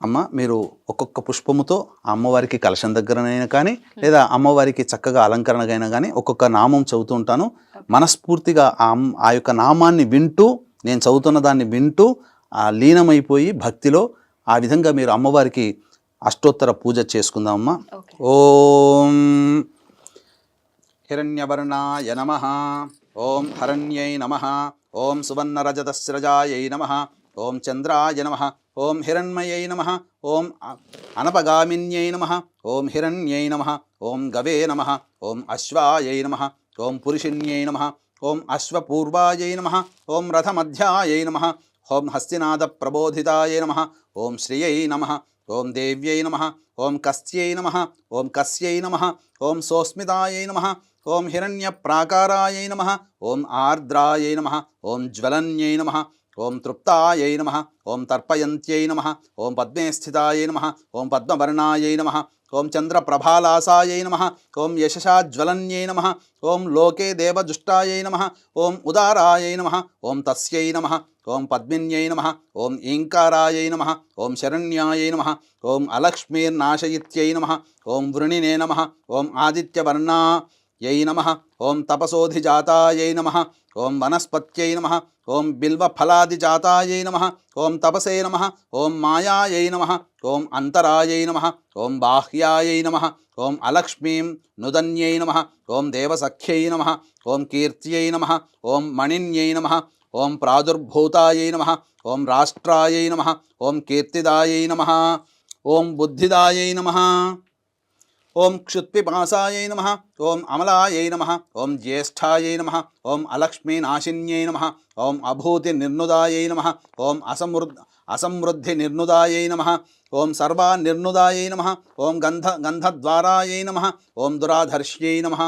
అమ్మ మీరు ఒక్కొక్క పుష్పముతో ఆ అమ్మవారికి కలశం దగ్గరనైనా కానీ లేదా అమ్మవారికి చక్కగా అలంకరణకైనా కానీ ఒక్కొక్క నామం చదువుతూ ఉంటాను. మనస్ఫూర్తిగా ఆ యొక్క నామాన్ని వింటూ, నేను చదువుతున్న దాన్ని వింటూ లీనమైపోయి భక్తిలో ఆ విధంగా మీరు అమ్మవారికి అష్టోత్తర పూజ చేసుకుందామమ్మా. ఓం హిరణ్యవర్ణాయ నమః, ఓం హరణ్యై నమః, ఓం సువర్ణరజతస్రజాయై నమః, ఓం చంద్రాయ నమః, ఓం హిరణ్మయై నమః, ఓం అనపగామిన్యై నమః, ఓం హిరణ్యై నమః, ఓం గవే నమః, ఓం అశ్వాయై నమః, ఓం పురుషిణ్యై నమః, ఓం అశ్వపూర్వాయై నమః, ఓం రథమధ్యాయై నమః, ఓం హస్తినాద ప్రబోధితాయై నమః, ఓం శ్రియై నమః, ఓం దేవ్యై నమః, ఓం కస్యై నమః, ఓం కస్యై నమః, ఓం సోస్మితాయై నమః, ఓం హిరణ్యప్రాకారాయై నమః, ఓం ఆర్ద్రాయై నమః, ఓం జ్వలన్యై నమః, ఓం తృప్తాయై నమః, ఓం తర్పయంత్యై నమః, ఓం పద్మే స్థితాయై నమః, ఓం పద్మవర్ణాయై నమః, ఓం చంద్రప్రభాలాసాయై నమః, ఓం యశసాజ్వలన్యై నమః, ఓం లోకే దేవజుష్టాయై నమః, ఓం ఉదారాయై నమః, ఓం తస్యై నమః, ఓం పద్మిన్యై నమః, ఓం ఈంకారాయై నమః, ఓం శరణ్యాయై నమః, ఓం అలక్ష్మీర్నాశయిత్యై నమః, ఓం వృణినే నమః, ఓం ఆదిత్యవర్ణాయై నమః, ఓం తపసోధిజాతాయై నమః, ఓం వనస్పత్యై నమః, ఓం బిల్వఫలాదిజాతాయై నమః, ఓం తపసే నమః, ఓం మాయాయై నమః, ఓం అంతరాయై నమః, ఓం బాహ్యాయై నమః, ఓం అలక్ష్మీం నుదన్యై నమః, ఓం దేవసఖ్యై నమః, ఓం కీర్త్యై నమః, ఓం మణిన్యై నమః, ఓం ప్రాదుర్భూతాయై నమః, ఓం రాష్ట్రాయై నమః, ఓం కీర్తిదాయై నమః, ఓం బుద్ధిదాయై నమః, ఓం క్షుత్పిపాసాయై నమః, ఓం అమలాయై నమః, ఓం జ్యేష్ఠాయై నమః, ఓం అలక్ష్మీనాశిన్యై నమః, ఓం అభూతి నిర్నుదాయై నమః, ఓం అసమృద్ధి నిర్నుదాయై నమః, ఓం సర్వానిర్నుదాయై నమః, ఓం గంధద్వారాయై నమః, ఓం దురాధర్ష్యై నమః,